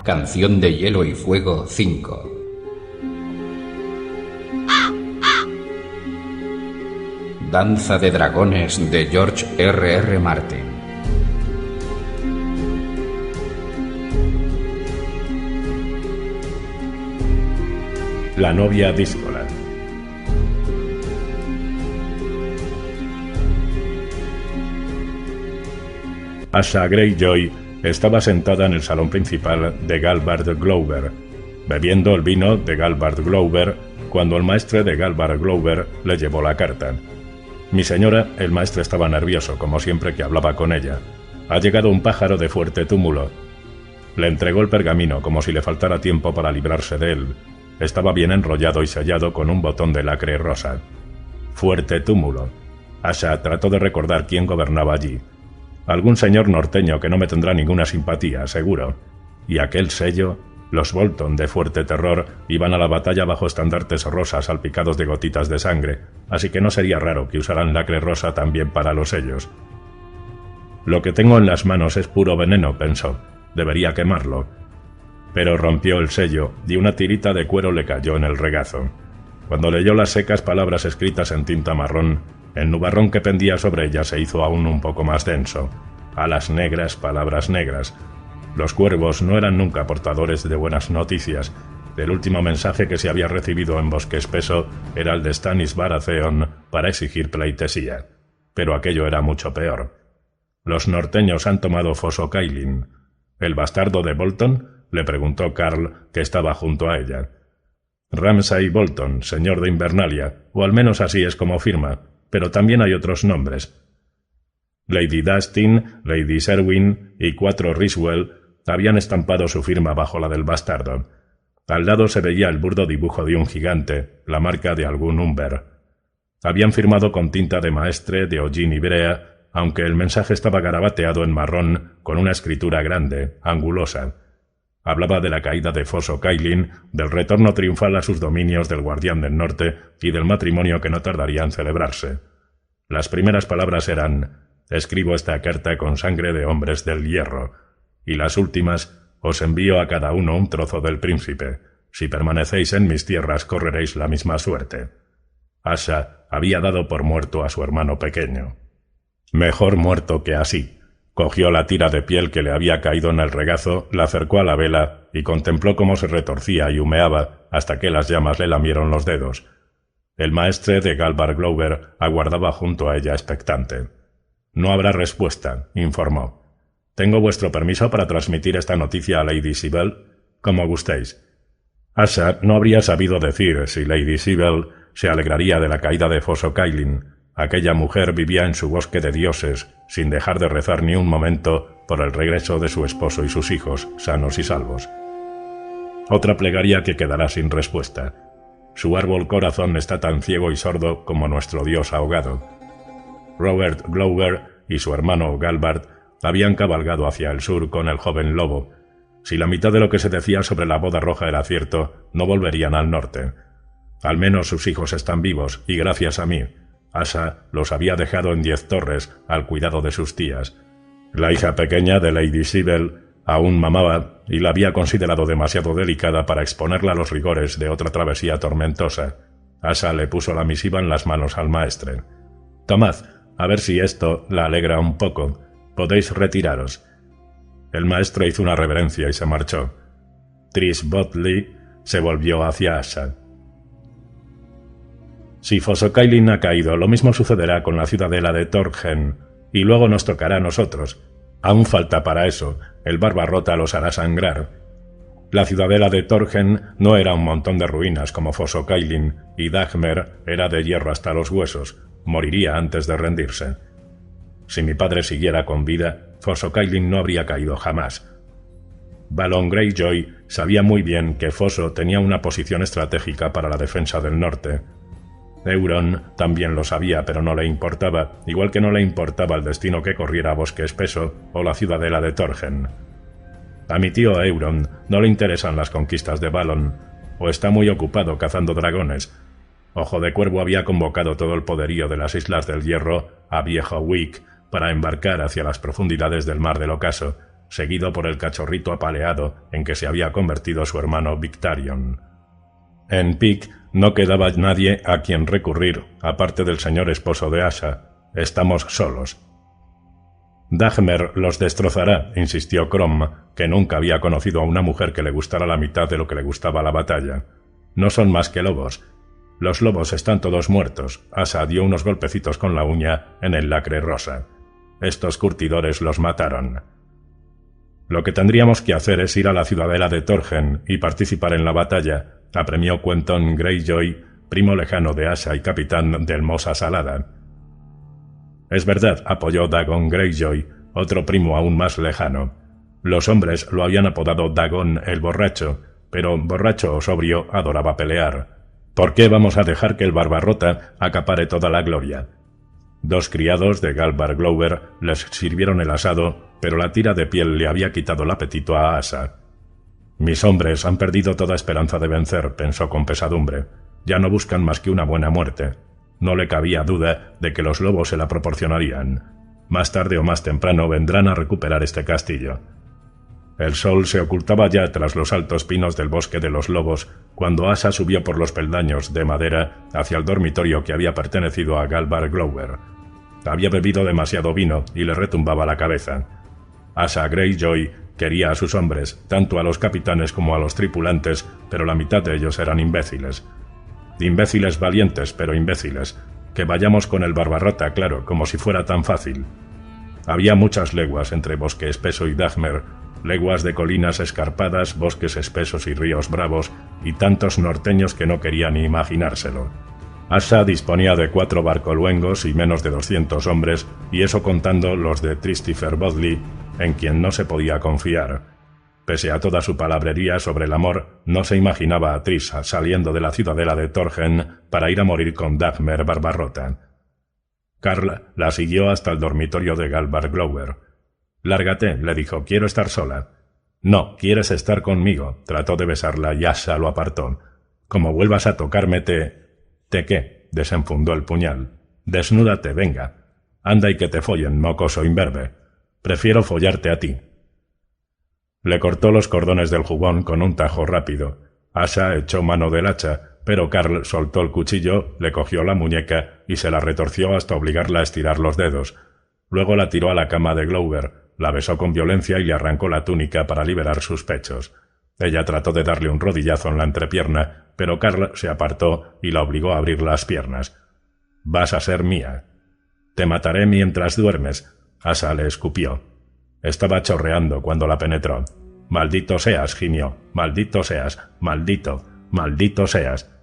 Canción de Hielo y Fuego 5. Danza de Dragones de George R.R. Martin. La novia díscola. Asha Greyjoy estaba sentada en el salón principal de Galbard Glover, bebiendo el vino de Galbard Glover, cuando el maestre de Galbard Glover le llevó la carta. Mi señora, el maestre estaba nervioso, como siempre que hablaba con ella. Ha llegado un pájaro de fuerte túmulo. Le entregó el pergamino como si le faltara tiempo para librarse de él. Estaba bien enrollado y sellado con un botón de lacre rosa. Fuerte túmulo. Asha trató de recordar quién gobernaba allí. Algún señor norteño que no me tendrá ninguna simpatía, seguro. Y aquel sello, los Bolton de fuerte terror iban a la batalla bajo estandartes rosas salpicados de gotitas de sangre, así que no sería raro que usaran lacre rosa también para los sellos. Lo que tengo en las manos es puro veneno, pensó. Debería quemarlo. Pero rompió el sello y una tirita de cuero le cayó en el regazo. Cuando leyó las secas palabras escritas en tinta marrón, el nubarrón que pendía sobre ella se hizo aún un poco más denso. Alas negras, palabras negras. Los cuervos no eran nunca portadores de buenas noticias. El último mensaje que se había recibido en Bosque Espeso era el de Stannis Baratheon para exigir pleitesía. Pero aquello era mucho peor. Los norteños han tomado Foso Cailin. ¿El bastardo de Bolton?, le preguntó Carl, que estaba junto a ella. Ramsay Bolton, señor de Invernalia, o al menos así es como firma, pero también hay otros nombres. Lady Dustin, Lady Serwyn y 4 Riswell habían estampado su firma bajo la del bastardo. Al lado se veía el burdo dibujo de un gigante, la marca de algún Umber. Habían firmado con tinta de maestre de hollín y brea, aunque el mensaje estaba garabateado en marrón con una escritura grande, angulosa. Hablaba de la caída de Foso Cailin, del retorno triunfal a sus dominios del Guardián del Norte y del matrimonio que no tardaría en celebrarse. Las primeras palabras eran: «Escribo esta carta con sangre de hombres del hierro», y las últimas: «Os envío a cada uno un trozo del príncipe. Si permanecéis en mis tierras correréis la misma suerte». Asha había dado por muerto a su hermano pequeño. Mejor muerto que así. Cogió la tira de piel que le había caído en el regazo, la acercó a la vela y contempló cómo se retorcía y humeaba hasta que las llamas le lamieron los dedos. El maestre de Galbard Glover aguardaba junto a ella expectante. «No habrá respuesta», informó. «Tengo vuestro permiso para transmitir esta noticia a Lady Sibel, como gustéis». Asha no habría sabido decir si Lady Sibel se alegraría de la caída de Foso Cailin. Aquella mujer vivía en su bosque de dioses, sin dejar de rezar ni un momento por el regreso de su esposo y sus hijos, sanos y salvos. Otra plegaria que quedará sin respuesta. Su árbol corazón está tan ciego y sordo como nuestro dios ahogado. Robert Glover y su hermano Galbard habían cabalgado hacia el sur con el joven lobo. Si la mitad de lo que se decía sobre la boda roja era cierto, no volverían al norte. Al menos sus hijos están vivos, y gracias a mí. Asha los había dejado en 10 Torres, al cuidado de sus tías. La hija pequeña de Lady Sibel aún mamaba y la había considerado demasiado delicada para exponerla a los rigores de otra travesía tormentosa. Asha le puso la misiva en las manos al maestre. «Tomad, a ver si esto la alegra un poco. Podéis retiraros». El maestro hizo una reverencia y se marchó. Tris Botley se volvió hacia Asha. «Si Foso Cailin ha caído, lo mismo sucederá con la ciudadela de Torgen, y luego nos tocará a nosotros. Aún falta para eso, el Barbarrota los hará sangrar». La ciudadela de Torgen no era un montón de ruinas como Foso Cailin, y Dagmer era de hierro hasta los huesos, moriría antes de rendirse. Si mi padre siguiera con vida, Foso Cailin no habría caído jamás. Balon Greyjoy sabía muy bien que Foso tenía una posición estratégica para la defensa del norte. Euron también lo sabía, pero no le importaba, igual que no le importaba el destino que corriera Bosque Espeso o la ciudadela de Torgen. A mi tío Euron no le interesan las conquistas de Balon, o está muy ocupado cazando dragones. Ojo de Cuervo había convocado todo el poderío de las Islas del Hierro a Viejo Wick para embarcar hacia las profundidades del Mar del Ocaso, seguido por el cachorrito apaleado en que se había convertido su hermano Victarion. En Peak no quedaba nadie a quien recurrir, aparte del señor esposo de Asha. Estamos solos. Dagmer los destrozará, insistió Crom, que nunca había conocido a una mujer que le gustara la mitad de lo que le gustaba la batalla. No son más que lobos. Los lobos están todos muertos. Asha dio unos golpecitos con la uña en el lacre rosa. Estos curtidores los mataron. Lo que tendríamos que hacer es ir a la ciudadela de Torgen y participar en la batalla, apremió Quentin Greyjoy, primo lejano de Asha y capitán del Mos Asalada. Es verdad, apoyó Dagon Greyjoy, otro primo aún más lejano. Los hombres lo habían apodado Dagon el borracho, pero borracho o sobrio adoraba pelear. ¿Por qué vamos a dejar que el Barbarrota acapare toda la gloria? Dos criados de Galbar Glover les sirvieron el asado, pero la tira de piel le había quitado el apetito a Asha. Mis hombres han perdido toda esperanza de vencer, pensó con pesadumbre. Ya no buscan más que una buena muerte. No le cabía duda de que los lobos se la proporcionarían. Más tarde o más temprano vendrán a recuperar este castillo. El sol se ocultaba ya tras los altos pinos del bosque de los lobos cuando Asha subió por los peldaños de madera hacia el dormitorio que había pertenecido a Galbar Glover. Había bebido demasiado vino y le retumbaba la cabeza. Asha Greyjoy quería a sus hombres, tanto a los capitanes como a los tripulantes, pero la mitad de ellos eran imbéciles. Imbéciles valientes, pero imbéciles. Que vayamos con el Barbarrota, claro, como si fuera tan fácil. Había muchas leguas entre bosque espeso y Dagmer, leguas de colinas escarpadas, bosques espesos y ríos bravos, y tantos norteños que no quería ni imaginárselo. Asha disponía de 4 barcoluengos y menos de 200 hombres, y eso contando los de Tristifer Bodley, en quien no se podía confiar. Pese a toda su palabrería sobre el amor, no se imaginaba a Tris saliendo de la ciudadela de Torgen para ir a morir con Dagmer Barbarrota. Carl la siguió hasta el dormitorio de Galbar Glover. «Lárgate», le dijo, «quiero estar sola». «No, quieres estar conmigo», trató de besarla y Asha lo apartó. «Como vuelvas a tocarme ¿Te qué?», desenfundó el puñal. «Desnúdate, venga. Anda y que te follen, mocoso imberbe. Prefiero follarte a ti». Le cortó los cordones del jubón con un tajo rápido. Asha echó mano del hacha, pero Carl soltó el cuchillo, le cogió la muñeca y se la retorció hasta obligarla a estirar los dedos. Luego la tiró a la cama de Glover, la besó con violencia y le arrancó la túnica para liberar sus pechos. Ella trató de darle un rodillazo en la entrepierna, pero Carl se apartó y la obligó a abrir las piernas. «Vas a ser mía». «Te mataré mientras duermes», Asha le escupió. Estaba chorreando cuando la penetró. «Maldito seas», gimió. «Maldito seas. Maldito. Maldito seas».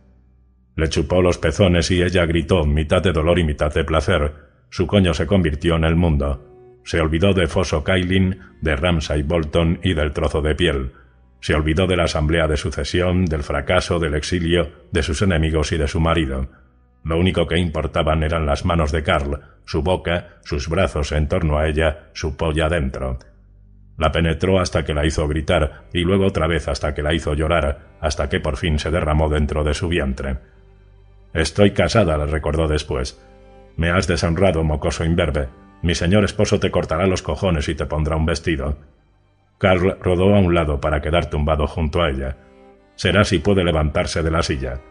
Le chupó los pezones y ella gritó, mitad de dolor y mitad de placer. Su coño se convirtió en el mundo. Se olvidó de Foso Kailin, de Ramsay Bolton y del trozo de piel. Se olvidó de la asamblea de sucesión, del fracaso, del exilio, de sus enemigos y de su marido. Lo único que importaban eran las manos de Carl, su boca, sus brazos en torno a ella, su polla dentro. La penetró hasta que la hizo gritar, y luego otra vez hasta que la hizo llorar, hasta que por fin se derramó dentro de su vientre. «Estoy casada», le recordó después. «Me has deshonrado, mocoso imberbe. Mi señor esposo te cortará los cojones y te pondrá un vestido». Carl rodó a un lado para quedar tumbado junto a ella. Será si puede levantarse de la silla.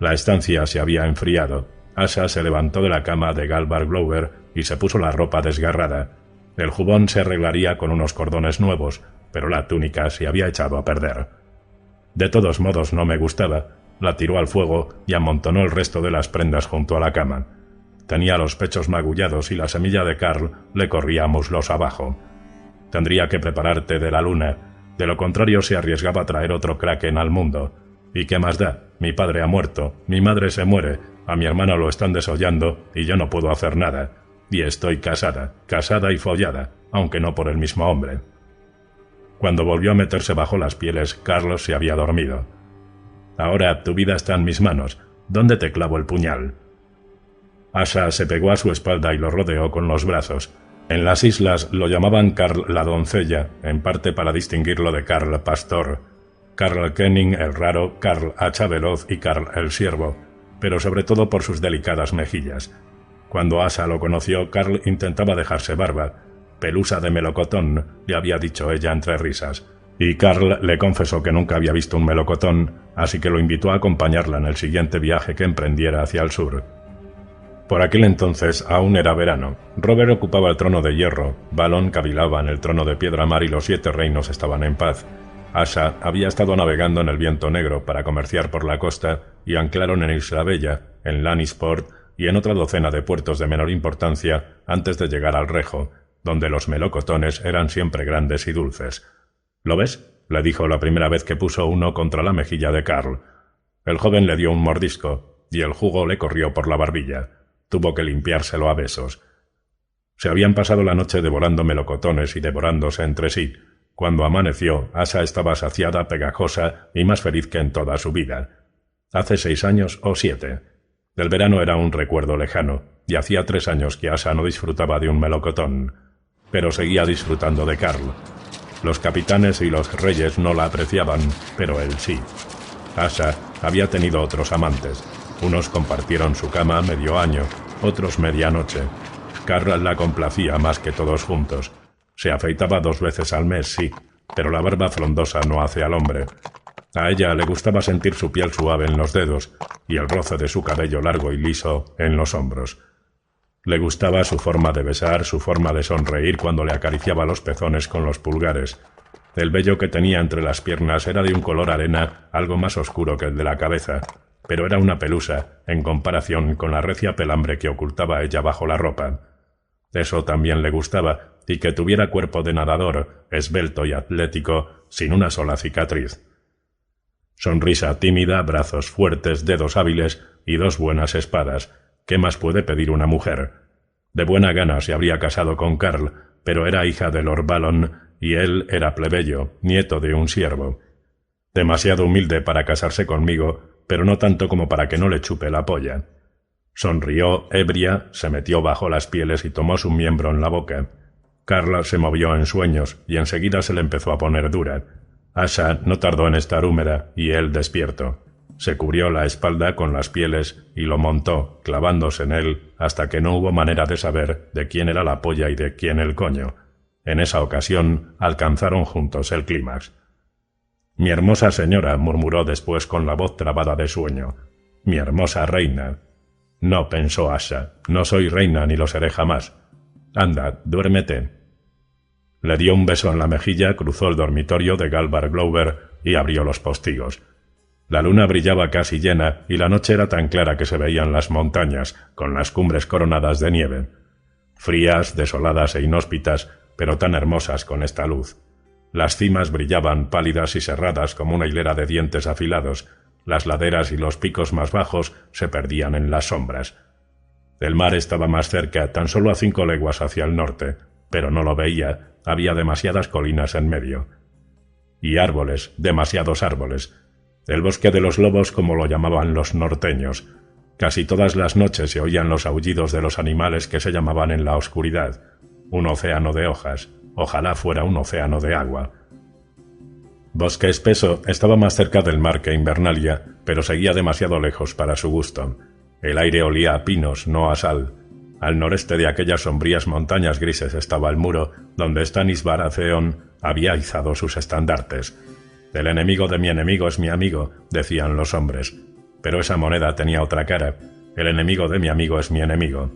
La estancia se había enfriado. Asha se levantó de la cama de Galbar Glover y se puso la ropa desgarrada. El jubón se arreglaría con unos cordones nuevos, pero la túnica se había echado a perder. De todos modos no me gustaba. La tiró al fuego y amontonó el resto de las prendas junto a la cama. Tenía los pechos magullados y la semilla de Carl le corría muslos abajo. Tendría que prepararte de la luna. De lo contrario se arriesgaba a traer otro Kraken al mundo. ¿Y qué más da? Mi padre ha muerto, mi madre se muere, a mi hermano lo están desollando y yo no puedo hacer nada. Y estoy casada y follada, aunque no por el mismo hombre. Cuando volvió a meterse bajo las pieles, Carlos se había dormido. «Ahora tu vida está en mis manos. ¿Dónde te clavo el puñal?» Asha se pegó a su espalda y lo rodeó con los brazos. En las islas lo llamaban Carl la doncella, en parte para distinguirlo de Carl Pastor, Carl Kenning el raro, Carl Hacha veloz y Carl el siervo, pero sobre todo por sus delicadas mejillas. Cuando Asha lo conoció, Carl intentaba dejarse barba. pelusa de melocotón, le había dicho ella entre risas, y Karl le confesó que nunca había visto un melocotón, así que lo invitó a acompañarla en el siguiente viaje que emprendiera hacia el sur. Por aquel entonces aún era verano. Robert ocupaba el trono de hierro, Balon cavilaba en el trono de piedra mar y los 7 reinos estaban en paz. Asha había estado navegando en el viento negro para comerciar por la costa y anclaron en Isla Bella, en Lannisport y en otra docena de puertos de menor importancia antes de llegar al Rejo, donde los melocotones eran siempre grandes y dulces. «¿Lo ves?», le dijo la primera vez que puso uno contra la mejilla de Karl. El joven le dio un mordisco y el jugo le corrió por la barbilla. Tuvo que limpiárselo a besos. Se habían pasado la noche devorando melocotones y devorándose entre sí. Cuando amaneció, Asha estaba saciada, pegajosa y más feliz que en toda su vida. Hace 6 años o 7. El verano era un recuerdo lejano, y hacía 3 años que Asha no disfrutaba de un melocotón. Pero seguía disfrutando de Karl. Los capitanes y los reyes no la apreciaban, pero él sí. Asha había tenido otros amantes. Unos compartieron su cama medio año, otros media noche. Karl la complacía más que todos juntos. Se afeitaba 2 veces al mes, sí, pero la barba frondosa no hace al hombre. A ella le gustaba sentir su piel suave en los dedos y el roce de su cabello largo y liso en los hombros. Le gustaba su forma de besar, su forma de sonreír cuando le acariciaba los pezones con los pulgares. El vello que tenía entre las piernas era de un color arena algo más oscuro que el de la cabeza, pero era una pelusa en comparación con la recia pelambre que ocultaba ella bajo la ropa. Eso también le gustaba, y que tuviera cuerpo de nadador, esbelto y atlético, sin una sola cicatriz. Sonrisa tímida, brazos fuertes, dedos hábiles y 2 buenas espadas. ¿Qué más puede pedir una mujer? De buena gana se habría casado con Karl, pero era hija de Lord Balon y él era plebeyo, nieto de un siervo. Demasiado humilde para casarse conmigo, pero no tanto como para que no le chupe la polla. Sonrió, ebria, se metió bajo las pieles y tomó su miembro en la boca. Karl se movió en sueños y enseguida se le empezó a poner dura. Asha no tardó en estar húmeda y él despierto. Se cubrió la espalda con las pieles y lo montó, clavándose en él hasta que no hubo manera de saber de quién era la polla y de quién el coño. En esa ocasión alcanzaron juntos el clímax. «Mi hermosa señora», murmuró después con la voz trabada de sueño. «Mi hermosa reina». «No», pensó Asha, «no soy reina ni lo seré jamás. Anda, duérmete». Le dio un beso en la mejilla, cruzó el dormitorio de Galbar Glover y abrió los postigos. La luna brillaba casi llena y la noche era tan clara que se veían las montañas, con las cumbres coronadas de nieve. Frías, desoladas e inhóspitas, pero tan hermosas con esta luz. Las cimas brillaban pálidas y cerradas como una hilera de dientes afilados. Las laderas y los picos más bajos se perdían en las sombras. El mar estaba más cerca, tan solo a 5 leguas hacia el norte, pero no lo veía, había demasiadas colinas en medio. Y árboles, demasiados árboles. El bosque de los lobos, como lo llamaban los norteños. Casi todas las noches se oían los aullidos de los animales que se llamaban en la oscuridad. Un océano de hojas, ojalá fuera un océano de agua. Bosque Espeso estaba más cerca del mar que Invernalia, pero seguía demasiado lejos para su gusto. El aire olía a pinos, no a sal. Al noreste de aquellas sombrías montañas grises estaba el muro, donde Stannis Baratheon había izado sus estandartes. «El enemigo de mi enemigo es mi amigo», decían los hombres. Pero esa moneda tenía otra cara. «El enemigo de mi amigo es mi enemigo».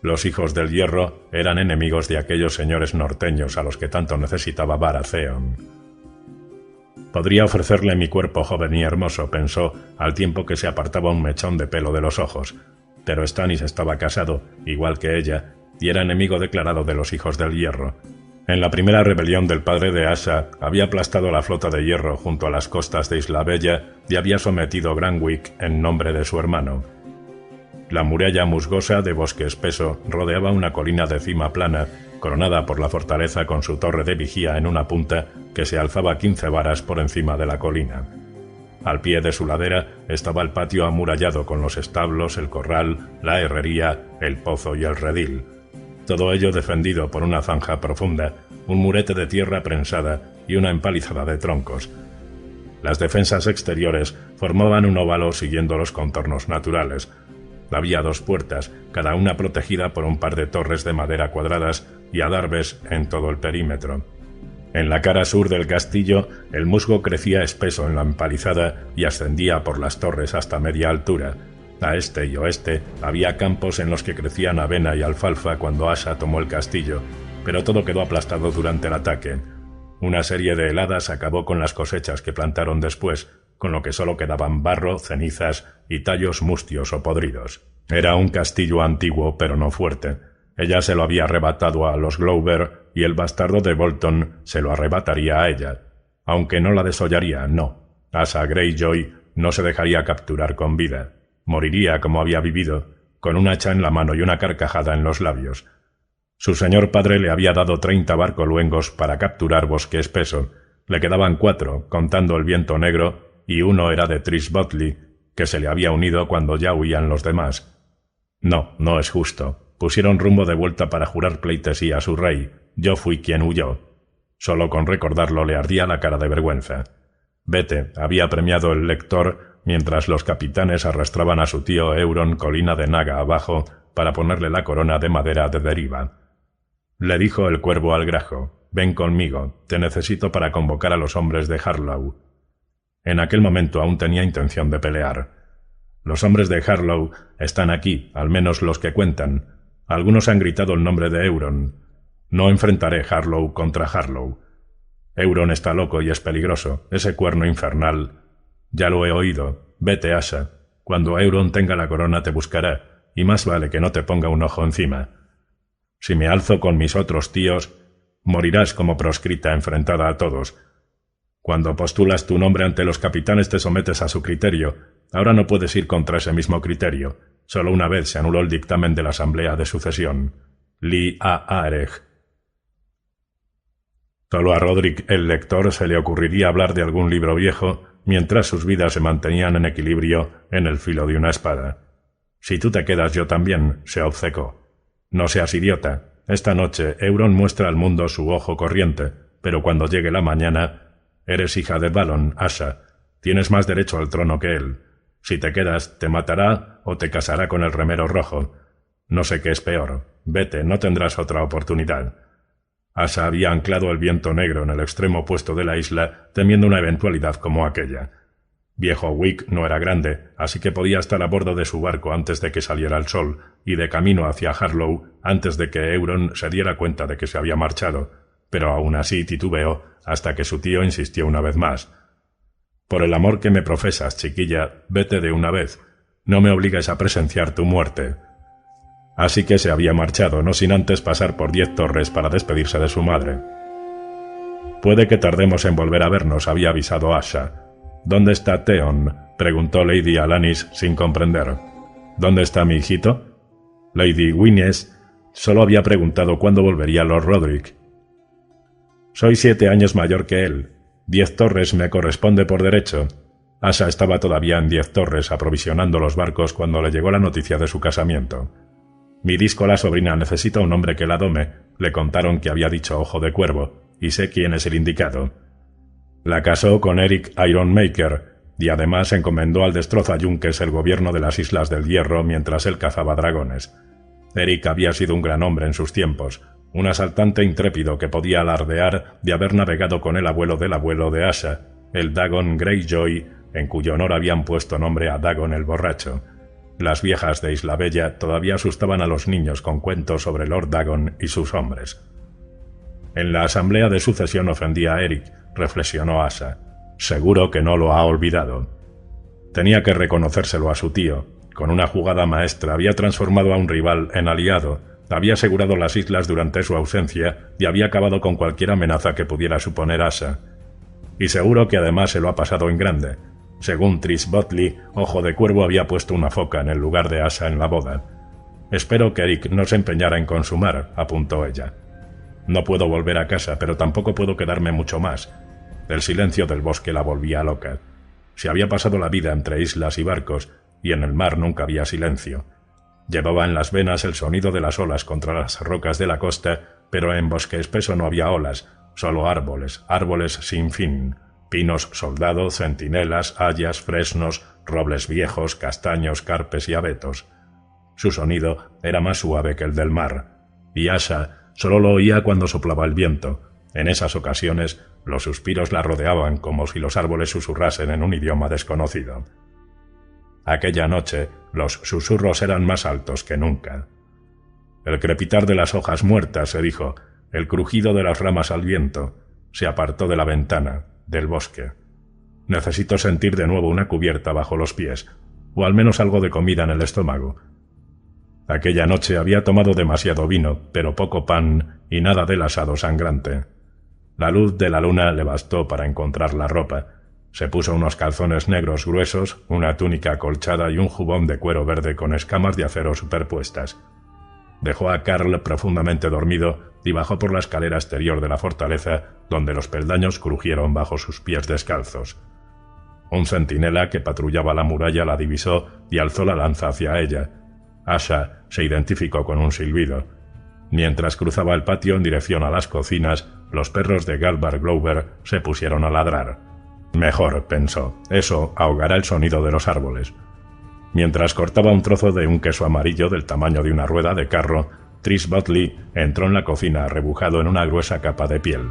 Los hijos del hierro eran enemigos de aquellos señores norteños a los que tanto necesitaba Baratheon. Podría ofrecerle mi cuerpo joven y hermoso, pensó, al tiempo que se apartaba un mechón de pelo de los ojos. Pero Stannis estaba casado, igual que ella, y era enemigo declarado de los hijos del hierro. En la primera rebelión del padre de Asha había aplastado la flota de hierro junto a las costas de Isla Bella y había sometido Granwick en nombre de su hermano. La muralla musgosa de Bosque Espeso rodeaba una colina de cima plana, coronada por la fortaleza con su torre de vigía en una punta que se alzaba 15 varas por encima de la colina. Al pie de su ladera estaba el patio amurallado con los establos, el corral, la herrería, el pozo y el redil. Todo ello defendido por una zanja profunda, un murete de tierra prensada y una empalizada de troncos. Las defensas exteriores formaban un óvalo siguiendo los contornos naturales. Había 2 puertas, cada una protegida por un par de torres de madera cuadradas y adarves en todo el perímetro. En la cara sur del castillo, el musgo crecía espeso en la empalizada y ascendía por las torres hasta media altura. A este y oeste había campos en los que crecían avena y alfalfa cuando Asha tomó el castillo, pero todo quedó aplastado durante el ataque. Una serie de heladas acabó con las cosechas que plantaron después, con lo que solo quedaban barro, cenizas y tallos mustios o podridos. Era un castillo antiguo, pero no fuerte. Ella se lo había arrebatado a los Glover y el bastardo de Bolton se lo arrebataría a ella. Aunque no la desollaría, no. Asha Greyjoy no se dejaría capturar con vida. Moriría como había vivido, con un hacha en la mano y una carcajada en los labios. Su señor padre le había dado 30 barcoluengos para capturar Bosque Espeso. Le quedaban 4, contando el Viento Negro, y uno era de Tris Botley, que se le había unido cuando ya huían los demás. No, no es justo. Pusieron rumbo de vuelta para jurar pleitesía a su rey. Yo fui quien huyó. Solo con recordarlo le ardía la cara de vergüenza. Vete, había premiado el lector, mientras los capitanes arrastraban a su tío Euron colina de Naga abajo para ponerle la corona de madera de deriva. Le dijo el cuervo al grajo: «Ven conmigo, te necesito para convocar a los hombres de Harlow». En aquel momento aún tenía intención de pelear. «Los hombres de Harlow están aquí, al menos los que cuentan. Algunos han gritado el nombre de Euron. No enfrentaré Harlow contra Harlow. Euron está loco y es peligroso, ese cuerno infernal. Ya lo he oído. Vete, Asha. Cuando Euron tenga la corona te buscará, y más vale que no te ponga un ojo encima. Si me alzo con mis otros tíos, morirás como proscrita enfrentada a todos. Cuando postulas tu nombre ante los capitanes te sometes a su criterio. Ahora no puedes ir contra ese mismo criterio. Solo una vez se anuló el dictamen de la Asamblea de Sucesión. Li a Aereg». Solo a Rodrik el lector se le ocurriría hablar de algún libro viejo, mientras sus vidas se mantenían en equilibrio en el filo de una espada. «Si tú te quedas, yo también», se obcecó. «No seas idiota. Esta noche Euron muestra al mundo su ojo corriente, pero cuando llegue la mañana, eres hija de Balon, Asha. Tienes más derecho al trono que él. Si te quedas, te matará o te casará con el remero rojo. No sé qué es peor. Vete, no tendrás otra oportunidad». Asha había anclado el Viento Negro en el extremo opuesto de la isla, temiendo una eventualidad como aquella. Viejo Wick no era grande, así que podía estar a bordo de su barco antes de que saliera el sol, y de camino hacia Harlow antes de que Euron se diera cuenta de que se había marchado, pero aún así titubeó hasta que su tío insistió una vez más. «Por el amor que me profesas, chiquilla, vete de una vez. No me obligues a presenciar tu muerte». Así que se había marchado, no sin antes pasar por 10 torres para despedirse de su madre. «Puede que tardemos en volver a vernos», había avisado Asha. «¿Dónde está Theon?», preguntó Lady Alanis sin comprender. «¿Dónde está mi hijito?». Lady Wynnes solo había preguntado cuándo volvería Lord Rodrik. «Soy 7 años mayor que él. 10 torres me corresponde por derecho». Asha estaba todavía en 10 torres aprovisionando los barcos cuando le llegó la noticia de su casamiento. «Mi díscola sobrina necesita un hombre que la dome», le contaron que había dicho Ojo de Cuervo, «y sé quién es el indicado». La casó con Eric Ironmaker, y además encomendó al destrozayunques el gobierno de las Islas del Hierro mientras él cazaba dragones. Eric había sido un gran hombre en sus tiempos, un asaltante intrépido que podía alardear de haber navegado con el abuelo de Asha, el Dagon Greyjoy, en cuyo honor habían puesto nombre a Dagon el Borracho. Las viejas de Isla Bella todavía asustaban a los niños con cuentos sobre Lord Dagon y sus hombres. En la Asamblea de Sucesión ofendía a Eric, reflexionó Asha. Seguro que no lo ha olvidado. Tenía que reconocérselo a su tío. Con una jugada maestra había transformado a un rival en aliado, había asegurado las islas durante su ausencia y había acabado con cualquier amenaza que pudiera suponer Asha. Y seguro que además se lo ha pasado en grande. Según Tris Botley, Ojo de Cuervo había puesto una foca en el lugar de Asha en la boda. «Espero que Eric no se empeñara en consumar», apuntó ella. «No puedo volver a casa, pero tampoco puedo quedarme mucho más». El silencio del bosque la volvía loca. Se había pasado la vida entre islas y barcos, y en el mar nunca había silencio. Llevaba en las venas el sonido de las olas contra las rocas de la costa, pero en Bosque Espeso no había olas, solo árboles, árboles sin fin. Pinos soldado, centinelas, hayas, fresnos, robles viejos, castaños, carpes y abetos. Su sonido era más suave que el del mar, y Asha solo lo oía cuando soplaba el viento. En esas ocasiones, los suspiros la rodeaban como si los árboles susurrasen en un idioma desconocido. Aquella noche, los susurros eran más altos que nunca. El crepitar de las hojas muertas, se dijo, el crujido de las ramas al viento, se apartó de la ventana, del bosque. Necesito sentir de nuevo una cubierta bajo los pies, o al menos algo de comida en el estómago. Aquella noche había tomado demasiado vino, pero poco pan y nada del asado sangrante. La luz de la luna le bastó para encontrar la ropa. Se puso unos calzones negros gruesos, una túnica acolchada y un jubón de cuero verde con escamas de acero superpuestas. Dejó a Karl profundamente dormido y bajó por la escalera exterior de la fortaleza, donde los peldaños crujieron bajo sus pies descalzos. Un centinela que patrullaba la muralla la divisó y alzó la lanza hacia ella. Asha se identificó con un silbido. Mientras cruzaba el patio en dirección a las cocinas, los perros de Galbard Glover se pusieron a ladrar. Mejor, pensó, eso ahogará el sonido de los árboles. Mientras cortaba un trozo de un queso amarillo del tamaño de una rueda de carro, Tris Botley entró en la cocina arrebujado en una gruesa capa de piel.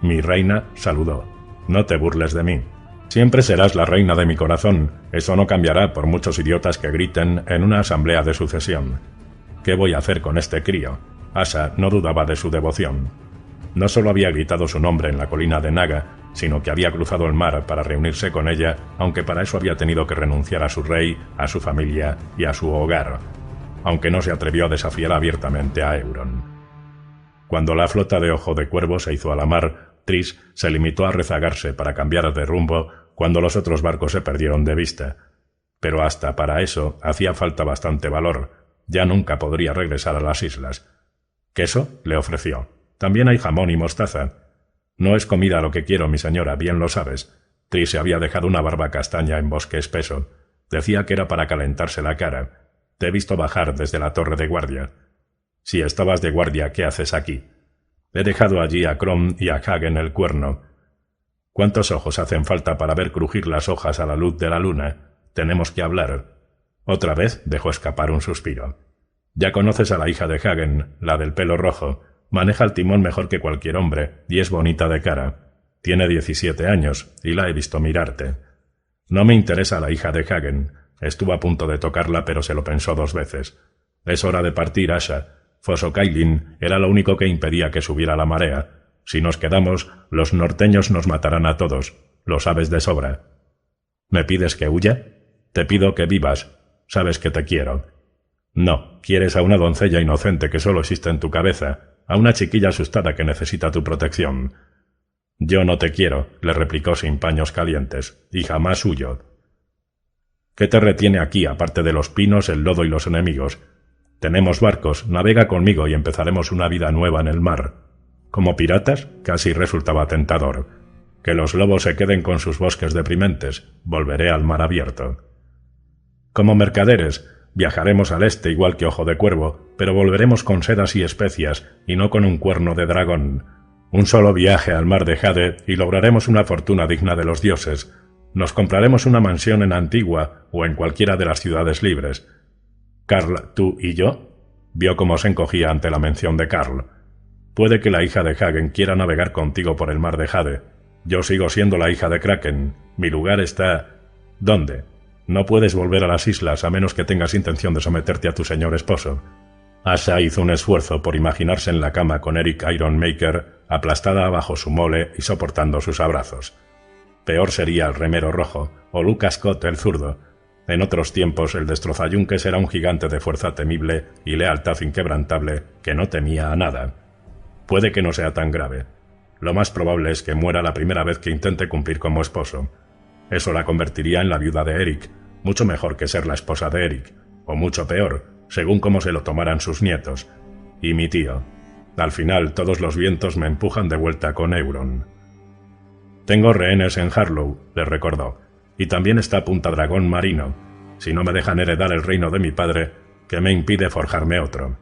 Mi reina saludó. No te burles de mí. Siempre serás la reina de mi corazón. Eso no cambiará por muchos idiotas que griten en una asamblea de sucesión. ¿Qué voy a hacer con este crío? Asha no dudaba de su devoción. No solo había gritado su nombre en la colina de Naga, sino que había cruzado el mar para reunirse con ella, aunque para eso había tenido que renunciar a su rey, a su familia y a su hogar, aunque no se atrevió a desafiar abiertamente a Euron. Cuando la flota de Ojo de Cuervo se hizo a la mar, Tris se limitó a rezagarse para cambiar de rumbo cuando los otros barcos se perdieron de vista. Pero hasta para eso hacía falta bastante valor. Ya nunca podría regresar a las islas. ¿Queso? Le ofreció. También hay jamón y mostaza. No es comida lo que quiero, mi señora, bien lo sabes. Tris se había dejado una barba castaña en bosque espeso. Decía que era para calentarse la cara. Te he visto bajar desde la torre de guardia. Si estabas de guardia, ¿qué haces aquí? He dejado allí a Crom y a Hagen el cuerno. ¿Cuántos ojos hacen falta para ver crujir las hojas a la luz de la luna? Tenemos que hablar. Otra vez dejó escapar un suspiro. Ya conoces a la hija de Hagen, la del pelo rojo. Maneja el timón mejor que cualquier hombre, y es bonita de cara. Tiene 17 años, y la he visto mirarte. No me interesa la hija de Hagen. Estuvo a punto de tocarla, pero se lo pensó 2 veces. Es hora de partir, Asha. Fosokailin era lo único que impedía que subiera la marea. Si nos quedamos, los norteños nos matarán a todos. Lo sabes de sobra. ¿Me pides que huya? Te pido que vivas. Sabes que te quiero. No, quieres a una doncella inocente que solo existe en tu cabeza, a una chiquilla asustada que necesita tu protección. Yo no te quiero, le replicó sin paños calientes, y jamás huyo. ¿Qué te retiene aquí, aparte de los pinos, el lodo y los enemigos? Tenemos barcos, navega conmigo y empezaremos una vida nueva en el mar. Como piratas, casi resultaba tentador. Que los lobos se queden con sus bosques deprimentes, volveré al mar abierto. Como mercaderes, viajaremos al este igual que Ojo de Cuervo, pero volveremos con sedas y especias, y no con un cuerno de dragón. Un solo viaje al mar de Jade y lograremos una fortuna digna de los dioses. Nos compraremos una mansión en Antigua o en cualquiera de las ciudades libres. Karl, tú y yo. Vio cómo se encogía ante la mención de Karl. Puede que la hija de Hagen quiera navegar contigo por el mar de Jade. Yo sigo siendo la hija de Kraken. Mi lugar está... ¿Dónde? No puedes volver a las islas a menos que tengas intención de someterte a tu señor esposo. Asha hizo un esfuerzo por imaginarse en la cama con Eric Ironmaker, aplastada bajo su mole y soportando sus abrazos. Peor sería el remero rojo, o Lucas Scott el zurdo. En otros tiempos el destrozayunques era un gigante de fuerza temible y lealtad inquebrantable que no temía a nada. Puede que no sea tan grave. Lo más probable es que muera la primera vez que intente cumplir como esposo. Eso la convertiría en la viuda de Eric, mucho mejor que ser la esposa de Eric, o mucho peor, según cómo se lo tomaran sus nietos. Y mi tío. Al final todos los vientos me empujan de vuelta con Euron. Tengo rehenes en Harlow, le recordó, y también está Punta Dragón Marino. Si no me dejan heredar el reino de mi padre, ¿qué me impide forjarme otro?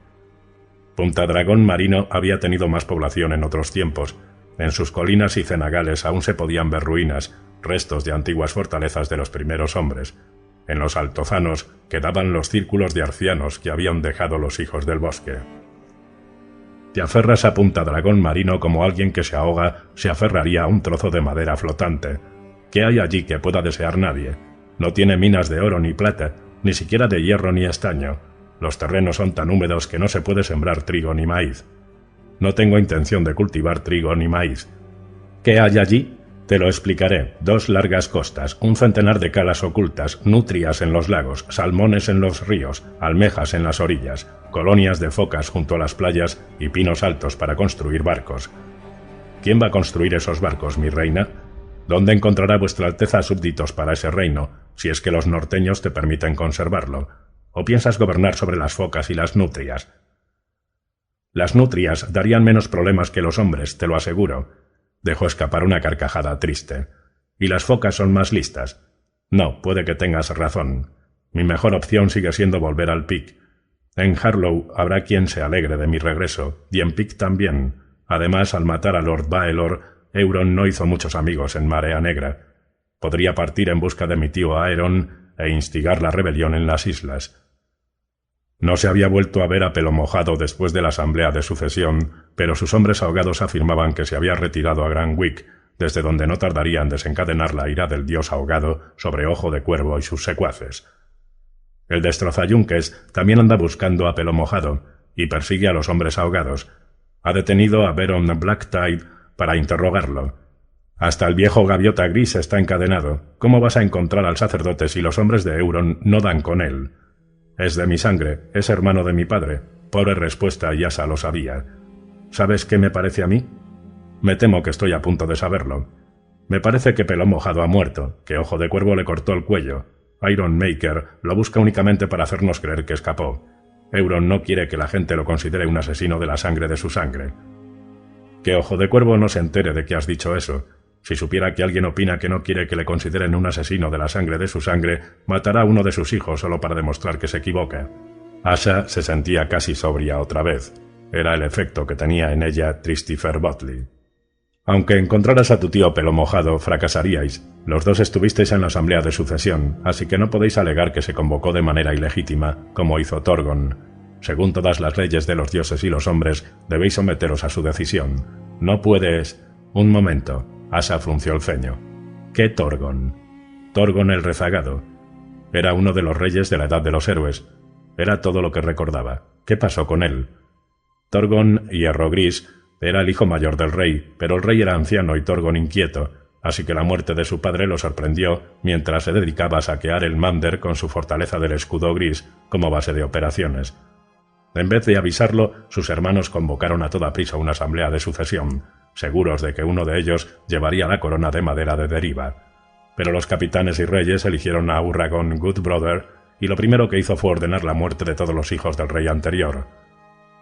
Punta Dragón Marino había tenido más población en otros tiempos. En sus colinas y cenagales aún se podían ver ruinas, restos de antiguas fortalezas de los primeros hombres. En los altozanos quedaban los círculos de arcianos que habían dejado los hijos del bosque. Te aferras a punta dragón marino como alguien que se ahoga se aferraría a un trozo de madera flotante. ¿Qué hay allí que pueda desear nadie? No tiene minas de oro ni plata, ni siquiera de hierro ni estaño. Los terrenos son tan húmedos que no se puede sembrar trigo ni maíz. No tengo intención de cultivar trigo ni maíz. ¿Qué hay allí? Te lo explicaré. 2 largas costas, un centenar de calas ocultas, nutrias en los lagos, salmones en los ríos, almejas en las orillas, colonias de focas junto a las playas y pinos altos para construir barcos. ¿Quién va a construir esos barcos, mi reina? ¿Dónde encontrará vuestra Alteza súbditos para ese reino, si es que los norteños te permiten conservarlo? ¿O piensas gobernar sobre las focas y las nutrias? Las nutrias darían menos problemas que los hombres, te lo aseguro. Dejó escapar una carcajada triste. ¿Y las focas son más listas? No, puede que tengas razón. Mi mejor opción sigue siendo volver al Pic. En Harlow habrá quien se alegre de mi regreso, y en Pic también. Además, al matar a Lord Baelor, Euron no hizo muchos amigos en Marea Negra. Podría partir en busca de mi tío Aeron e instigar la rebelión en las islas. No se había vuelto a ver a Pelo Mojado después de la asamblea de sucesión, pero sus hombres ahogados afirmaban que se había retirado a Gran Wick, desde donde no tardaría en desencadenar la ira del dios ahogado sobre Ojo de Cuervo y sus secuaces. El destrozayunques también anda buscando a Pelo Mojado y persigue a los hombres ahogados. Ha detenido a Beron Blacktide para interrogarlo. Hasta el viejo Gaviota Gris está encadenado. ¿Cómo vas a encontrar al sacerdote si los hombres de Euron no dan con él? Es de mi sangre, es hermano de mi padre. Pobre respuesta, y Asa lo sabía. ¿Sabes qué me parece a mí? Me temo que estoy a punto de saberlo. Me parece que Pelo Mojado ha muerto, que Ojo de Cuervo le cortó el cuello. Iron Maker lo busca únicamente para hacernos creer que escapó. Euron no quiere que la gente lo considere un asesino de la sangre de su sangre. Que Ojo de Cuervo no se entere de que has dicho eso. Si supiera que alguien opina que no quiere que le consideren un asesino de la sangre de su sangre, matará a uno de sus hijos solo para demostrar que se equivoca. Asha se sentía casi sobria otra vez. Era el efecto que tenía en ella Tristifer Botley. Aunque encontraras a tu tío Pelo Mojado, fracasaríais. Los dos estuvisteis en la asamblea de sucesión, así que no podéis alegar que se convocó de manera ilegítima, como hizo Torgon. Según todas las leyes de los dioses y los hombres, debéis someteros a su decisión. No puedes... Un momento. Asa frunció el ceño. ¿Qué Torgon? Torgon el rezagado. Era uno de los reyes de la Edad de los Héroes. Era todo lo que recordaba. ¿Qué pasó con él? Torgon, Hierro Gris, era el hijo mayor del rey, pero el rey era anciano y Torgon inquieto, así que la muerte de su padre lo sorprendió mientras se dedicaba a saquear el Mander con su fortaleza del escudo gris como base de operaciones. En vez de avisarlo, sus hermanos convocaron a toda prisa una asamblea de sucesión, seguros de que uno de ellos llevaría la corona de madera de Deriva. Pero los capitanes y reyes eligieron a Urragon Goodbrother, y lo primero que hizo fue ordenar la muerte de todos los hijos del rey anterior.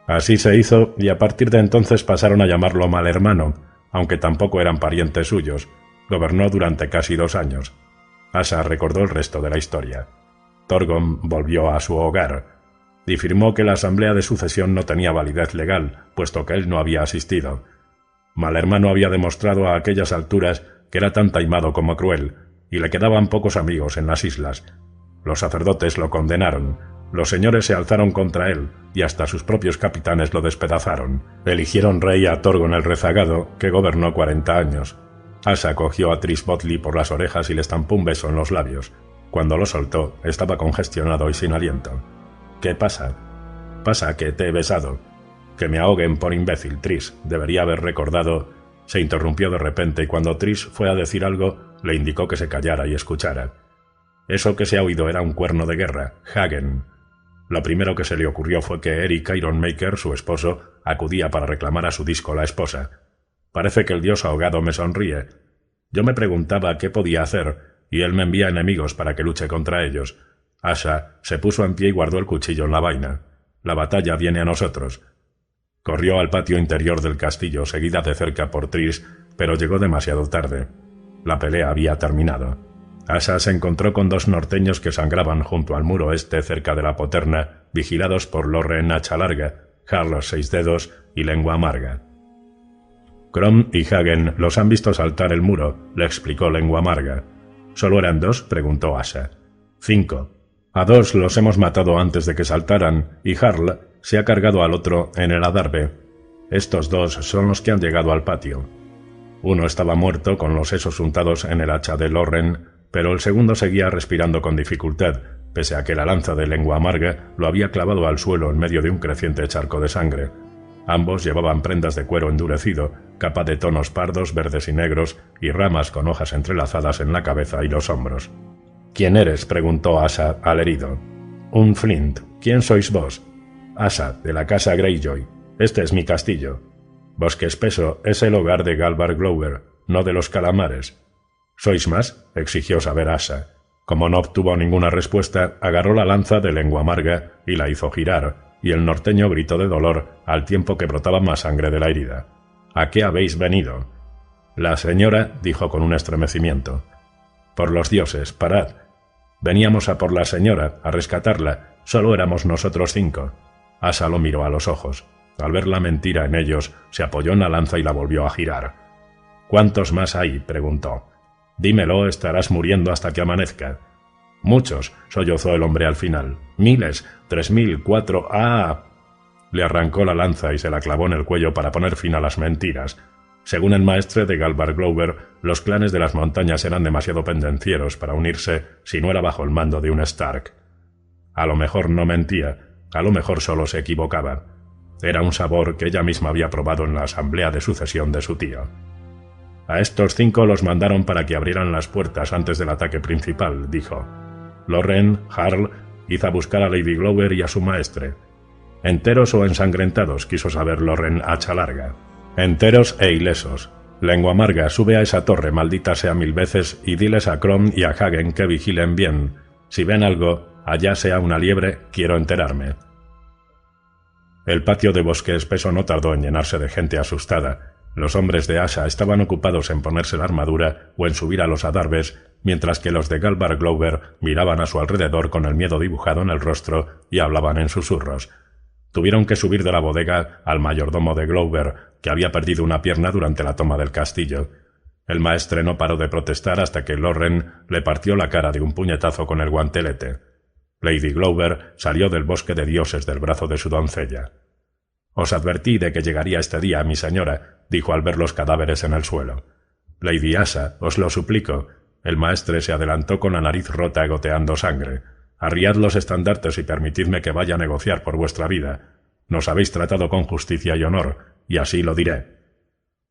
Así se hizo, y a partir de entonces pasaron a llamarlo Mal Hermano, aunque tampoco eran parientes suyos. Gobernó durante casi 2 años. Asa recordó el resto de la historia. Torgon volvió a su hogar, y afirmó que la asamblea de sucesión no tenía validez legal, puesto que él no había asistido. Mal Hermano había demostrado a aquellas alturas que era tan taimado como cruel, y le quedaban pocos amigos en las islas. Los sacerdotes lo condenaron, los señores se alzaron contra él, y hasta sus propios capitanes lo despedazaron. Eligieron rey a Torgon el rezagado, que gobernó 40 años. Asa cogió a Tris Botley por las orejas y le estampó un beso en los labios. Cuando lo soltó, estaba congestionado y sin aliento. ¿Qué pasa? Pasa que te he besado. Que me ahoguen por imbécil, Tris. Debería haber recordado... Se interrumpió de repente y cuando Tris fue a decir algo, le indicó que se callara y escuchara. Eso que se ha oído era un cuerno de guerra, Hagen. Lo primero que se le ocurrió fue que Eric Ironmaker, su esposo, acudía para reclamar a su disco la esposa. Parece que el dios ahogado me sonríe. Yo me preguntaba qué podía hacer, y él me envía enemigos para que luche contra ellos. Asha se puso en pie y guardó el cuchillo en la vaina. La batalla viene a nosotros. Corrió al patio interior del castillo, seguida de cerca por Tris, pero llegó demasiado tarde. La pelea había terminado. Asa se encontró con 2 norteños que sangraban junto al muro este cerca de la poterna, vigilados por Lorren Hacha Larga, Jarl 6 Dedos y Lengua Amarga. Crom y Hagen los han visto saltar el muro, le explicó Lengua Amarga. ¿Solo eran 2? Preguntó Asa. 5. A 2 los hemos matado antes de que saltaran, y Jarl se ha cargado al otro en el adarve. Estos dos son los que han llegado al patio. Uno estaba muerto con los sesos untados en el hacha de Lorren, pero el segundo seguía respirando con dificultad, pese a que la lanza de lengua amarga lo había clavado al suelo en medio de un creciente charco de sangre. Ambos llevaban prendas de cuero endurecido, capa de tonos pardos, verdes y negros, y ramas con hojas entrelazadas en la cabeza y los hombros. «¿Quién eres?», preguntó Asa al herido. «Un Flint. ¿Quién sois vos?» «Asa, de la casa Greyjoy. Este es mi castillo. Bosque Espeso es el hogar de Galbard Glover, no de los calamares». «¿Sois más?», exigió saber Asa. Como no obtuvo ninguna respuesta, agarró la lanza de lengua amarga y la hizo girar, y el norteño gritó de dolor al tiempo que brotaba más sangre de la herida. «¿A qué habéis venido?» «La señora», dijo con un estremecimiento. «Por los dioses, parad. Veníamos a por la señora, a rescatarla. Solo éramos nosotros 5. Asa lo miró a los ojos. Al ver la mentira en ellos, se apoyó en la lanza y la volvió a girar. «¿Cuántos más hay?», preguntó. «Dímelo, estarás muriendo hasta que amanezca». «Muchos», sollozó el hombre al final. «Miles, 3000, 4... ¡Ah!». Le arrancó la lanza y se la clavó en el cuello para poner fin a las mentiras. Según el maestre de Galbard Glover, los clanes de las montañas eran demasiado pendencieros para unirse si no era bajo el mando de un Stark. A lo mejor no mentía, a lo mejor solo se equivocaba. Era un sabor que ella misma había probado en la asamblea de sucesión de su tío. «A estos 5 los mandaron para que abrieran las puertas antes del ataque principal», dijo. Lorren, Jarl, hizo a buscar a Lady Glover y a su maestre. «¿Enteros o ensangrentados?», quiso saber Lorren hacha larga. «Enteros e ilesos. Lengua amarga, sube a esa torre, maldita sea 1000 veces, y diles a Crom y a Hagen que vigilen bien. Si ven algo, allá sea una liebre, quiero enterarme». El patio de Bosque Espeso no tardó en llenarse de gente asustada. Los hombres de Asa estaban ocupados en ponerse la armadura o en subir a los adarves, mientras que los de Galbard Glover miraban a su alrededor con el miedo dibujado en el rostro y hablaban en susurros. Tuvieron que subir de la bodega al mayordomo de Glover, que había perdido una pierna durante la toma del castillo. El maestre no paró de protestar hasta que Lorren le partió la cara de un puñetazo con el guantelete. Lady Glover salió del bosque de dioses del brazo de su doncella. «Os advertí de que llegaría este día, mi señora», dijo al ver los cadáveres en el suelo. «Lady Asa, os lo suplico». El maestre se adelantó con la nariz rota goteando sangre. «Arriad los estandartes y permitidme que vaya a negociar por vuestra vida. Nos habéis tratado con justicia y honor, y así lo diré.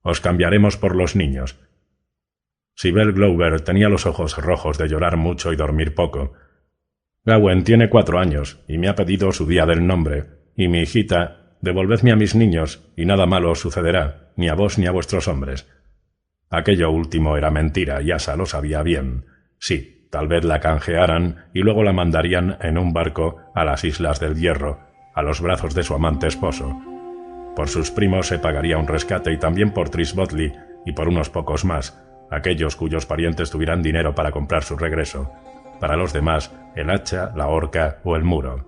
Os cambiaremos por los niños». Sibel Glover tenía los ojos rojos de llorar mucho y dormir poco. «Gawain tiene 4 años, y me ha pedido su día del nombre, y mi hijita... Devolvedme a mis niños, y nada malo os sucederá, ni a vos ni a vuestros hombres». Aquello último era mentira, y Asa lo sabía bien. Sí, tal vez la canjearan y luego la mandarían en un barco a las Islas del Hierro, a los brazos de su amante esposo. Por sus primos se pagaría un rescate y también por Tris Botley y por unos pocos más, aquellos cuyos parientes tuvieran dinero para comprar su regreso. Para los demás, el hacha, la horca o el muro.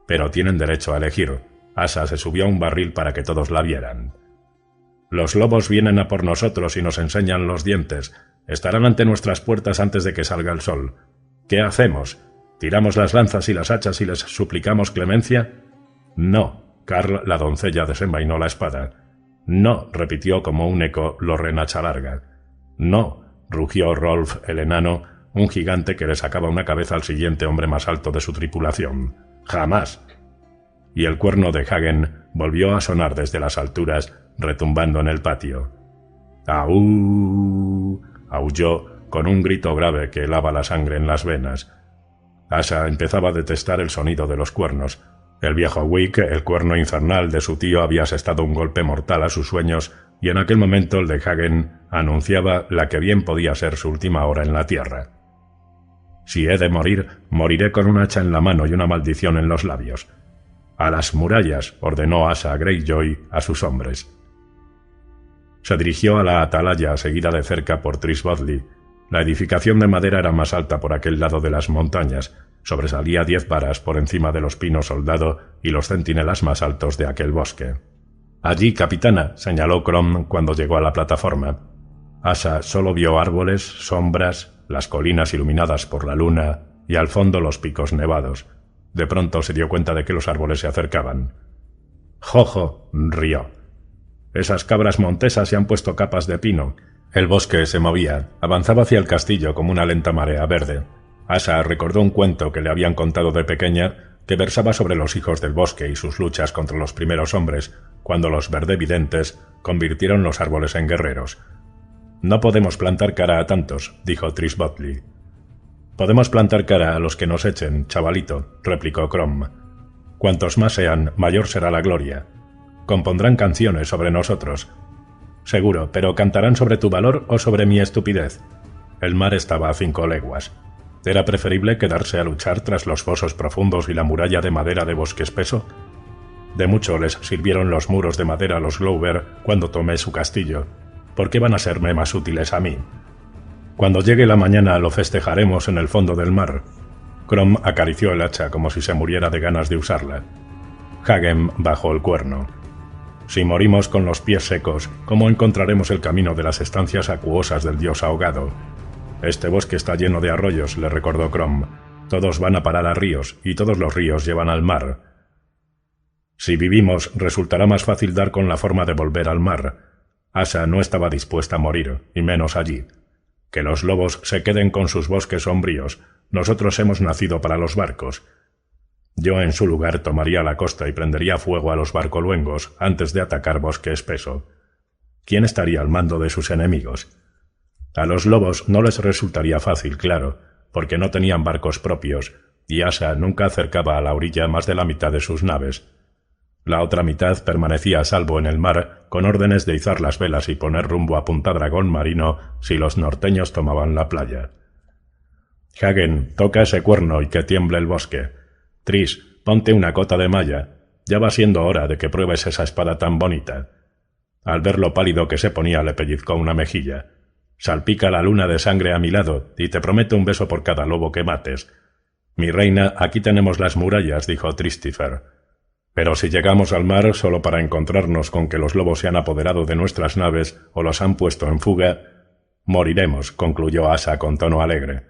Pero tienen derecho a elegir. Asa se subió a un barril para que todos la vieran. «Los lobos vienen a por nosotros y nos enseñan los dientes. Estarán ante nuestras puertas antes de que salga el sol. ¿Qué hacemos? ¿Tiramos las lanzas y las hachas y les suplicamos clemencia?» «No». Carl, la doncella, desenvainó la espada. «No», repitió como un eco Lorren hacha larga. «No», rugió Rolf el enano, un gigante que le sacaba una cabeza al siguiente hombre más alto de su tripulación. «Jamás». Y el cuerno de Hagen volvió a sonar desde las alturas, retumbando en el patio. «¡Aú!», aulló con un grito grave que helaba la sangre en las venas. Asa empezaba a detestar el sonido de los cuernos. El viejo Wick, el cuerno infernal de su tío, había asestado un golpe mortal a sus sueños, y en aquel momento el de Hagen anunciaba la que bien podía ser su última hora en la tierra. «Si he de morir, moriré con un hacha en la mano y una maldición en los labios». «A las murallas», ordenó Asa Greyjoy a sus hombres. Se dirigió a la atalaya seguida de cerca por Tris Botley. La edificación de madera era más alta por aquel lado de las montañas, sobresalía 10 varas por encima de los pinos soldado y los centinelas más altos de aquel bosque. «Allí, capitana», señaló Crom cuando llegó a la plataforma. Asa solo vio árboles, sombras, las colinas iluminadas por la luna y al fondo los picos nevados. De pronto se dio cuenta de que los árboles se acercaban. «Jojo», rió. Esas cabras montesas se han puesto capas de pino. El bosque se movía, avanzaba hacia el castillo como una lenta marea verde. Asa recordó un cuento que le habían contado de pequeña que versaba sobre los hijos del bosque y sus luchas contra los primeros hombres, cuando los verdevidentes convirtieron los árboles en guerreros. «No podemos plantar cara a tantos», dijo Tris Botley. «Podemos plantar cara a los que nos echen, chavalito», replicó Crom. «Cuantos más sean, mayor será la gloria. Compondrán canciones sobre nosotros. Seguro, pero ¿cantarán sobre tu valor o sobre mi estupidez?» El mar estaba a 5 leguas. ¿Era preferible quedarse a luchar tras los fosos profundos y la muralla de madera de bosque espeso? De mucho les sirvieron los muros de madera a los Glover cuando tomé su castillo. ¿Por qué van a serme más útiles a mí? Cuando llegue la mañana lo festejaremos en el fondo del mar. Crom acarició el hacha como si se muriera de ganas de usarla. Hagen bajó el cuerno. Si morimos con los pies secos, ¿cómo encontraremos el camino de las estancias acuosas del dios ahogado? Este bosque está lleno de arroyos, le recordó Crom. Todos van a parar a ríos, y todos los ríos llevan al mar. Si vivimos, resultará más fácil dar con la forma de volver al mar. Asa no estaba dispuesta a morir, y menos allí. Que los lobos se queden con sus bosques sombríos. Nosotros hemos nacido para los barcos. Yo en su lugar tomaría la costa y prendería fuego a los barcoluengos antes de atacar bosque espeso. ¿Quién estaría al mando de sus enemigos? A los lobos no les resultaría fácil, claro, porque no tenían barcos propios, y Asa nunca acercaba a la orilla más de la mitad de sus naves. La otra mitad permanecía a salvo en el mar, con órdenes de izar las velas y poner rumbo a Punta Dragón Marino si los norteños tomaban la playa. Hagen, toca ese cuerno y que tiemble el bosque. Tris, ponte una cota de malla. Ya va siendo hora de que pruebes esa espada tan bonita. Al ver lo pálido que se ponía le pellizcó una mejilla. Salpica la luna de sangre a mi lado, y te prometo un beso por cada lobo que mates. Mi reina, aquí tenemos las murallas, dijo Tristifer. Pero si llegamos al mar solo para encontrarnos con que los lobos se han apoderado de nuestras naves o los han puesto en fuga, moriremos, concluyó Asa con tono alegre.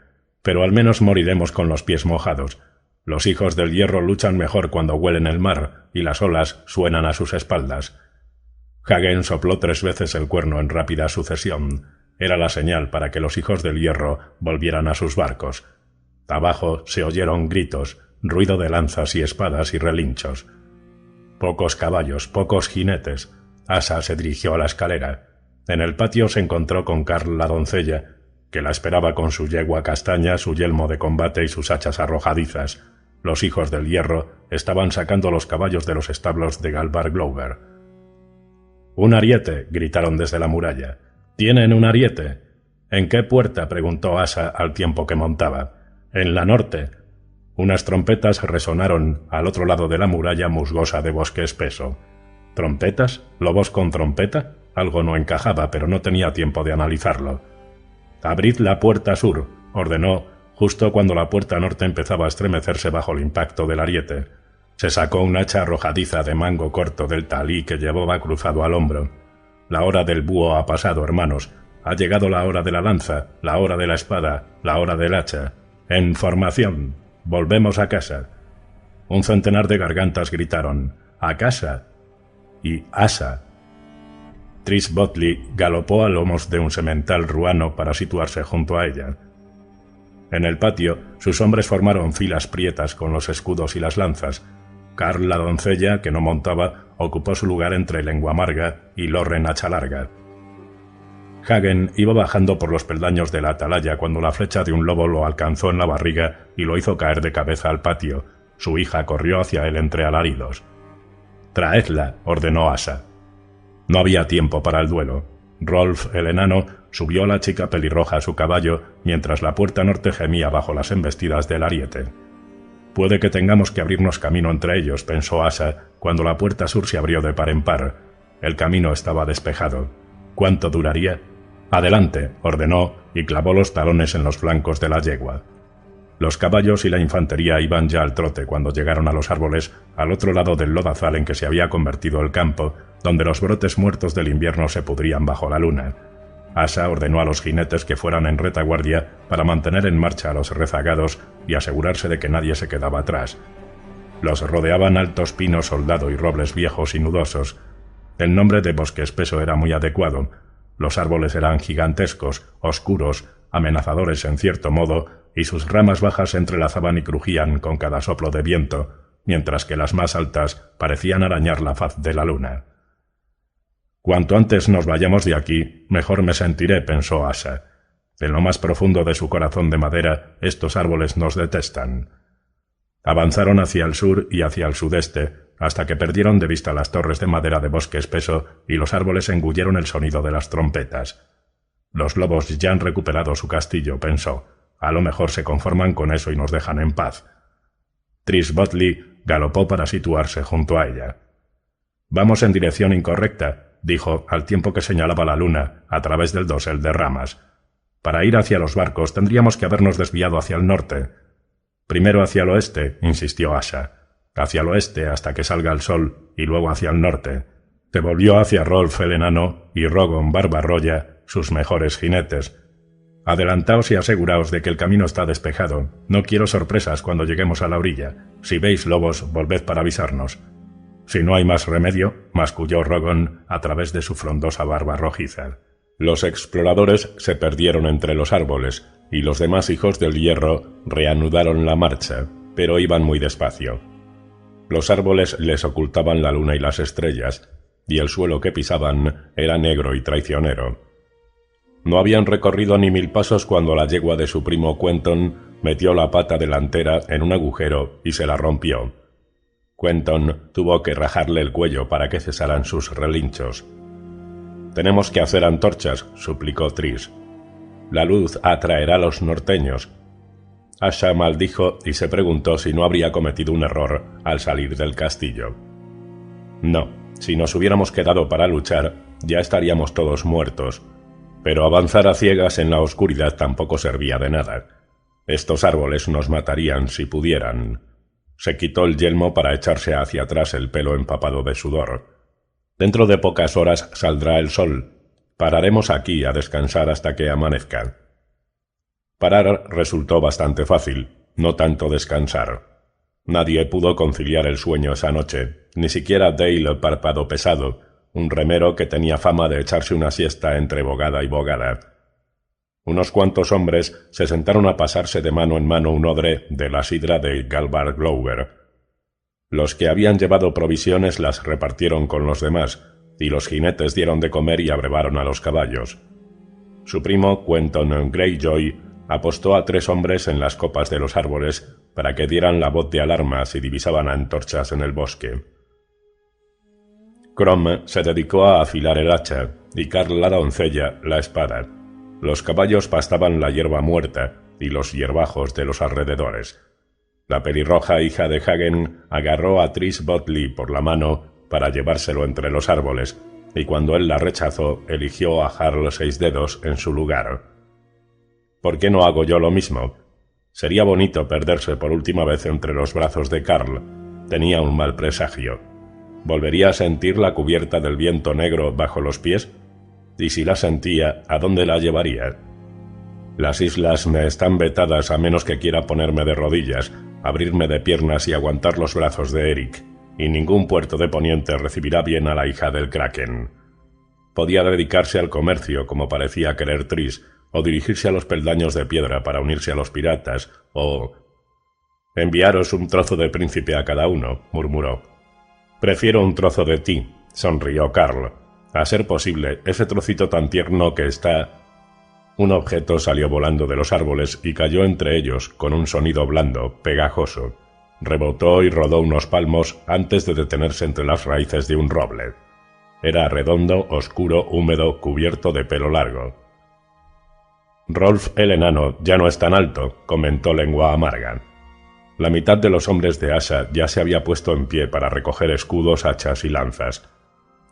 Pero al menos moriremos con los pies mojados. Los hijos del hierro luchan mejor cuando huelen el mar, y las olas suenan a sus espaldas. Hagen sopló 3 veces el cuerno en rápida sucesión. Era la señal para que los hijos del hierro volvieran a sus barcos. Abajo se oyeron gritos, ruido de lanzas y espadas y relinchos. Pocos caballos, pocos jinetes. Asa se dirigió a la escalera. En el patio se encontró con Karl la doncella, que la esperaba con su yegua castaña, su yelmo de combate y sus hachas arrojadizas. Los hijos del hierro estaban sacando los caballos de los establos de Galbar Glover. «¡Un ariete!», gritaron desde la muralla. «¿Tienen un ariete?». «¿En qué puerta?», preguntó Asa al tiempo que montaba. «En la norte». Unas trompetas resonaron al otro lado de la muralla musgosa de bosque espeso. ¿Trompetas? ¿Lobos con trompeta? Algo no encajaba, pero no tenía tiempo de analizarlo. «Abrid la puerta sur», ordenó, justo cuando la puerta norte empezaba a estremecerse bajo el impacto del ariete. Se sacó un hacha arrojadiza de mango corto del talí que llevaba cruzado al hombro. La hora del búho ha pasado, hermanos. Ha llegado la hora de la lanza, la hora de la espada, la hora del hacha. En formación. Volvemos a casa. Un centenar de gargantas gritaron «¡A casa!» y «Asa». Tris Botley galopó a lomos de un semental ruano para situarse junto a ella. En el patio, sus hombres formaron filas prietas con los escudos y las lanzas. Karl la doncella, que no montaba, ocupó su lugar entre Lengua Amarga y Lorren Hacha Larga. Hagen iba bajando por los peldaños de la atalaya cuando la flecha de un lobo lo alcanzó en la barriga y lo hizo caer de cabeza al patio. Su hija corrió hacia él entre alaridos. «Traedla», ordenó Asa. No había tiempo para el duelo. Rolf, el enano, subió a la chica pelirroja a su caballo mientras la puerta norte gemía bajo las embestidas del ariete. «Puede que tengamos que abrirnos camino entre ellos», pensó Asa, cuando la puerta sur se abrió de par en par. El camino estaba despejado. ¿Cuánto duraría? «Adelante», ordenó, y clavó los talones en los flancos de la yegua. Los caballos y la infantería iban ya al trote cuando llegaron a los árboles al otro lado del lodazal en que se había convertido el campo, donde los brotes muertos del invierno se pudrían bajo la luna. Asa ordenó a los jinetes que fueran en retaguardia para mantener en marcha a los rezagados y asegurarse de que nadie se quedaba atrás. Los rodeaban altos pinos soldado y robles viejos y nudosos. El nombre de bosque espeso era muy adecuado. Los árboles eran gigantescos, oscuros, amenazadores en cierto modo, y sus ramas bajas se entrelazaban y crujían con cada soplo de viento, mientras que las más altas parecían arañar la faz de la luna. Cuanto antes nos vayamos de aquí, mejor me sentiré, pensó Asha. En lo más profundo de su corazón de madera, estos árboles nos detestan. Avanzaron hacia el sur y hacia el sudeste, hasta que perdieron de vista las torres de madera de bosque espeso y los árboles engulleron el sonido de las trompetas. Los lobos ya han recuperado su castillo, pensó. A lo mejor se conforman con eso y nos dejan en paz. Tris Botley galopó para situarse junto a ella. «Vamos en dirección incorrecta», dijo al tiempo que señalaba la luna a través del dosel de ramas. «Para ir hacia los barcos tendríamos que habernos desviado hacia el norte». «Primero hacia el oeste», insistió Asha. «Hacia el oeste hasta que salga el sol y luego hacia el norte». Se volvió hacia Rolf el enano y Rogon Barbarroya, sus mejores jinetes. «Adelantaos y aseguraos de que el camino está despejado. No quiero sorpresas cuando lleguemos a la orilla. Si veis lobos, volved para avisarnos». «Si no hay más remedio», masculló Rogon a través de su frondosa barba rojiza. Los exploradores se perdieron entre los árboles, y los demás hijos del hierro reanudaron la marcha, pero iban muy despacio. Los árboles les ocultaban la luna y las estrellas, y el suelo que pisaban era negro y traicionero. No habían recorrido ni 1000 pasos cuando la yegua de su primo Quentin metió la pata delantera en un agujero y se la rompió. Quentin tuvo que rajarle el cuello para que cesaran sus relinchos. «Tenemos que hacer antorchas», suplicó Tris. «La luz atraerá a los norteños». Asha maldijo y se preguntó si no habría cometido un error al salir del castillo. No, si nos hubiéramos quedado para luchar, ya estaríamos todos muertos. Pero avanzar a ciegas en la oscuridad tampoco servía de nada. Estos árboles nos matarían si pudieran. Se quitó el yelmo para echarse hacia atrás el pelo empapado de sudor. Dentro de pocas horas saldrá el sol. Pararemos aquí a descansar hasta que amanezca. Parar resultó bastante fácil, no tanto descansar. Nadie pudo conciliar el sueño esa noche, ni siquiera Dale Párpado Pesado, un remero que tenía fama de echarse una siesta entre bogada y bogada. Unos cuantos hombres se sentaron a pasarse de mano en mano un odre de la sidra de Galbard Glover. Los que habían llevado provisiones las repartieron con los demás, y los jinetes dieron de comer y abrevaron a los caballos. Su primo Quentin Greyjoy apostó a 3 hombres en las copas de los árboles para que dieran la voz de alarma si divisaban antorchas en el bosque. Crom se dedicó a afilar el hacha y Carl la doncella la espada. Los caballos pastaban la hierba muerta y los hierbajos de los alrededores. La pelirroja hija de Hagen agarró a Tris Botley por la mano para llevárselo entre los árboles, y cuando él la rechazó, eligió a Harl Seisdedos en su lugar. ¿Por qué no hago yo lo mismo? Sería bonito perderse por última vez entre los brazos de Carl. Tenía un mal presagio. ¿Volvería a sentir la cubierta del viento negro bajo los pies? Y si la sentía, ¿a dónde la llevaría? Las islas me están vetadas a menos que quiera ponerme de rodillas, abrirme de piernas y aguantar los brazos de Eric, y ningún puerto de Poniente recibirá bien a la hija del Kraken. Podía dedicarse al comercio, como parecía querer Tris, o dirigirse a los peldaños de piedra para unirse a los piratas, o... «Enviaros un trozo de príncipe a cada uno», murmuró. «Prefiero un trozo de ti», sonrió Carl. «A ser posible, ese trocito tan tierno que está...» Un objeto salió volando de los árboles y cayó entre ellos con un sonido blando, pegajoso. Rebotó y rodó unos palmos antes de detenerse entre las raíces de un roble. Era redondo, oscuro, húmedo, cubierto de pelo largo. «Rolf el enano ya no es tan alto», comentó Lengua Amarga. La mitad de los hombres de Asha ya se había puesto en pie para recoger escudos, hachas y lanzas.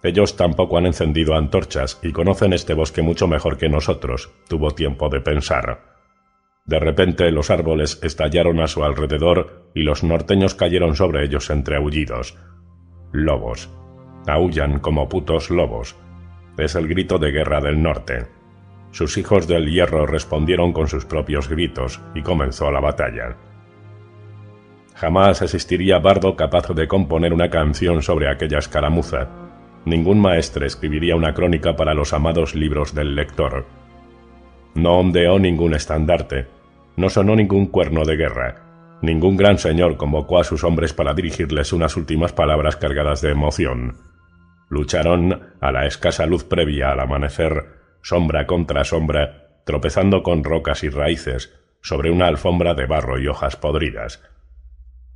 Ellos tampoco han encendido antorchas y conocen este bosque mucho mejor que nosotros, tuvo tiempo de pensar. De repente los árboles estallaron a su alrededor y los norteños cayeron sobre ellos entre aullidos. Lobos. Aúllan como putos lobos. Es el grito de guerra del norte. Sus hijos del hierro respondieron con sus propios gritos y comenzó la batalla. Jamás existiría bardo capaz de componer una canción sobre aquella escaramuza. ningún maestre escribiría una crónica para los amados libros del lector. No ondeó ningún estandarte, no sonó ningún cuerno de guerra, ningún gran señor convocó a sus hombres para dirigirles unas últimas palabras cargadas de emoción. Lucharon a la escasa luz previa al amanecer, sombra contra sombra, tropezando con rocas y raíces, sobre una alfombra de barro y hojas podridas.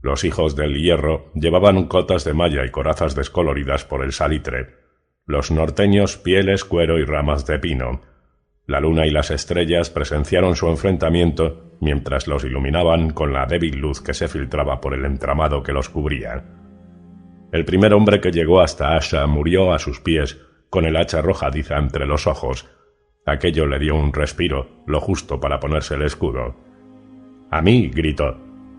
Los hijos del hierro llevaban cotas de malla y corazas descoloridas por el salitre. Los norteños pieles, cuero y ramas de pino. La luna y las estrellas presenciaron su enfrentamiento mientras los iluminaban con la débil luz que se filtraba por el entramado que los cubría. El primer hombre que llegó hasta Asha murió a sus pies, con el hacha arrojadiza entre los ojos. Aquello le dio un respiro, lo justo para ponerse el escudo. «¡A mí!», gritó,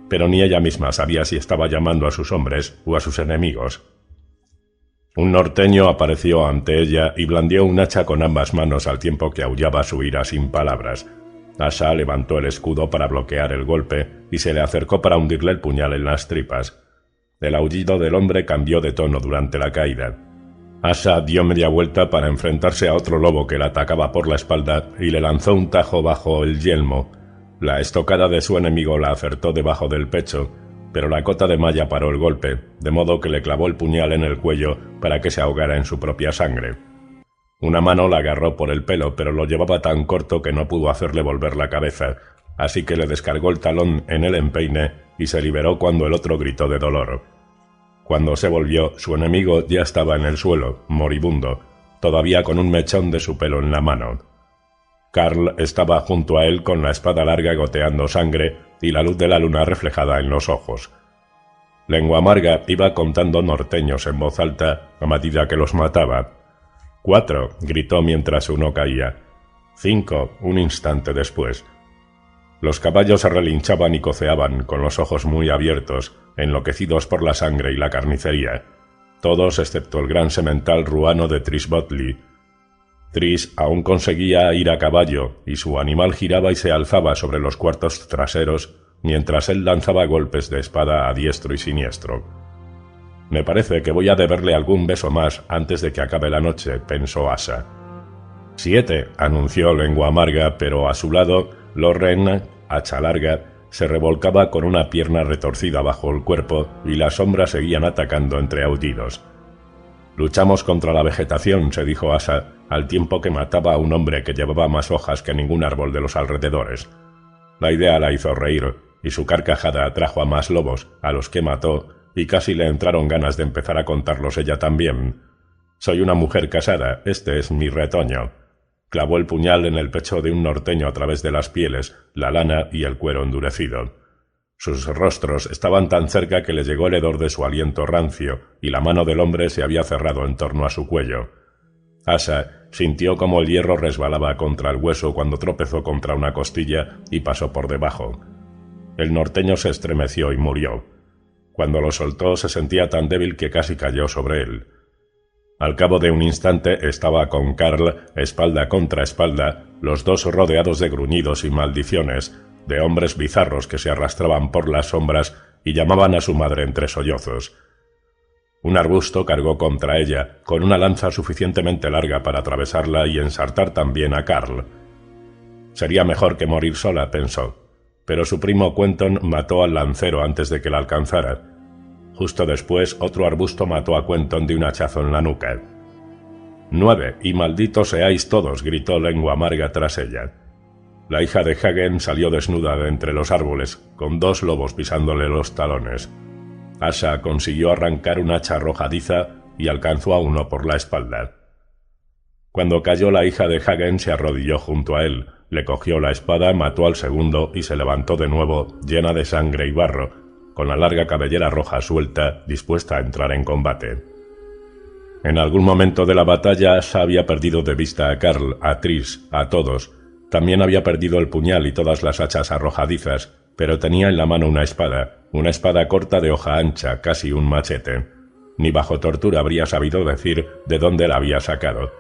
pero ni ella misma sabía si estaba llamando a sus hombres o a sus enemigos. Un norteño apareció ante ella y blandió un hacha con ambas manos al tiempo que aullaba su ira sin palabras. Asha levantó el escudo para bloquear el golpe y se le acercó para hundirle el puñal en las tripas. El aullido del hombre cambió de tono durante la caída. Asha dio media vuelta para enfrentarse a otro lobo que la atacaba por la espalda y le lanzó un tajo bajo el yelmo. La estocada de su enemigo la acertó debajo del pecho, pero la cota de malla paró el golpe, de modo que le clavó el puñal en el cuello para que se ahogara en su propia sangre. Una mano la agarró por el pelo, pero lo llevaba tan corto que no pudo hacerle volver la cabeza, así que le descargó el talón en el empeine y se liberó cuando el otro gritó de dolor. Cuando se volvió, su enemigo ya estaba en el suelo, moribundo, todavía con un mechón de su pelo en la mano. Karl estaba junto a él con la espada larga goteando sangre y la luz de la luna reflejada en los ojos. Lengua Amarga iba contando norteños en voz alta a medida que los mataba. 4, gritó mientras uno caía. 5, un instante después. Los caballos se relinchaban y coceaban, con los ojos muy abiertos, enloquecidos por la sangre y la carnicería. Todos excepto el gran semental ruano de Tris Botley. Tris aún conseguía ir a caballo, y su animal giraba y se alzaba sobre los cuartos traseros, mientras él lanzaba golpes de espada a diestro y siniestro. «Me parece que voy a deberle algún beso más antes de que acabe la noche», pensó Asha. 7, anunció Lengua Amarga, pero a su lado, Lorren, hacha larga, se revolcaba con una pierna retorcida bajo el cuerpo y las sombras seguían atacando entre aullidos. «Luchamos contra la vegetación», se dijo Asha, al tiempo que mataba a un hombre que llevaba más hojas que ningún árbol de los alrededores. La idea la hizo reír, y su carcajada atrajo a más lobos, a los que mató, y casi le entraron ganas de empezar a contarlos ella también. «Soy una mujer casada, este es mi retoño». Clavó el puñal en el pecho de un norteño a través de las pieles, la lana y el cuero endurecido. Sus rostros estaban tan cerca que le llegó el hedor de su aliento rancio, y la mano del hombre se había cerrado en torno a su cuello. Asha sintió como el hierro resbalaba contra el hueso cuando tropezó contra una costilla y pasó por debajo. El norteño se estremeció y murió. Cuando lo soltó se sentía tan débil que casi cayó sobre él. Al cabo de un instante estaba con Karl, espalda contra espalda, los dos rodeados de gruñidos y maldiciones, de hombres bizarros que se arrastraban por las sombras y llamaban a su madre entre sollozos. Un arbusto cargó contra ella, con una lanza suficientemente larga para atravesarla y ensartar también a Karl. Sería mejor que morir sola, pensó, pero su primo Quentin mató al lancero antes de que la alcanzara. Justo después, otro arbusto mató a Quentin de un hachazo en la nuca. 9, y malditos seáis todos, gritó Lengua Amarga tras ella. La hija de Hagen salió desnuda de entre los árboles, con 2 lobos pisándole los talones. Asha consiguió arrancar un hacha arrojadiza y alcanzó a uno por la espalda. Cuando cayó la hija de Hagen se arrodilló junto a él, le cogió la espada, mató al segundo y se levantó de nuevo, llena de sangre y barro, con la larga cabellera roja suelta, dispuesta a entrar en combate. En algún momento de la batalla, Asha había perdido de vista a Karl, a Tris, a todos. También había perdido el puñal y todas las hachas arrojadizas, pero tenía en la mano una espada corta de hoja ancha, casi un machete. Ni bajo tortura habría sabido decir de dónde la había sacado.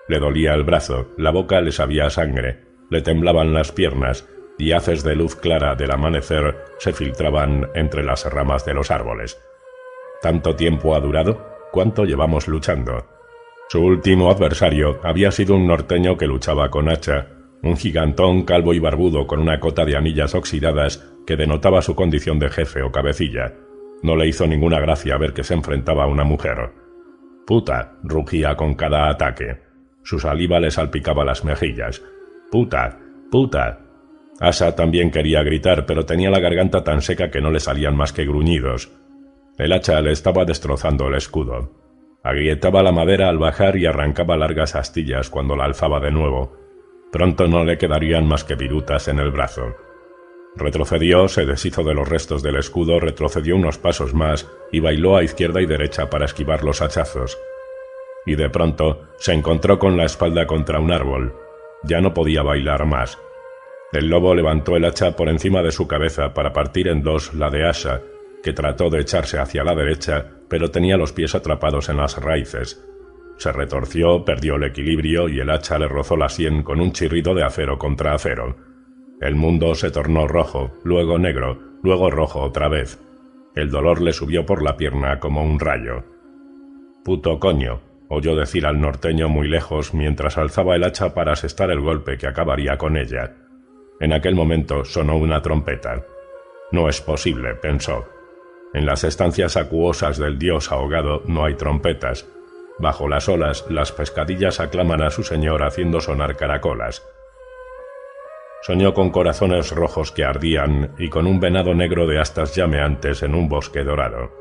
Le dolía el brazo, la boca le sabía sangre, le temblaban las piernas, y haces de luz clara del amanecer se filtraban entre las ramas de los árboles. ¿Tanto tiempo ha durado? ¿Cuánto llevamos luchando? Su último adversario había sido un norteño que luchaba con hacha, un gigantón calvo y barbudo con una cota de anillas oxidadas que denotaba su condición de jefe o cabecilla. No le hizo ninguna gracia ver que se enfrentaba a una mujer. «Puta», rugía con cada ataque. Su saliva le salpicaba las mejillas. «Puta, puta». Asha también quería gritar, pero tenía la garganta tan seca que no le salían más que gruñidos. El hacha le estaba destrozando el escudo. Agrietaba la madera al bajar y arrancaba largas astillas cuando la alzaba de nuevo. Pronto no le quedarían más que virutas en el brazo. Retrocedió, se deshizo de los restos del escudo, retrocedió unos pasos más y bailó a izquierda y derecha para esquivar los hachazos. Y de pronto se encontró con la espalda contra un árbol. Ya no podía bailar más. El lobo levantó el hacha por encima de su cabeza para partir en dos la de Asha, que trató de echarse hacia la derecha, pero tenía los pies atrapados en las raíces. Se retorció, perdió el equilibrio y el hacha le rozó la sien con un chirrido de acero contra acero. El mundo se tornó rojo, luego negro, luego rojo otra vez. El dolor le subió por la pierna como un rayo. «Puto coño», oyó decir al norteño muy lejos mientras alzaba el hacha para asestar el golpe que acabaría con ella. En aquel momento sonó una trompeta. «No es posible», pensó. «En las estancias acuosas del dios ahogado no hay trompetas. Bajo las olas, las pescadillas aclaman a su señor haciendo sonar caracolas». Soñó con corazones rojos que ardían y con un venado negro de astas llameantes en un bosque dorado.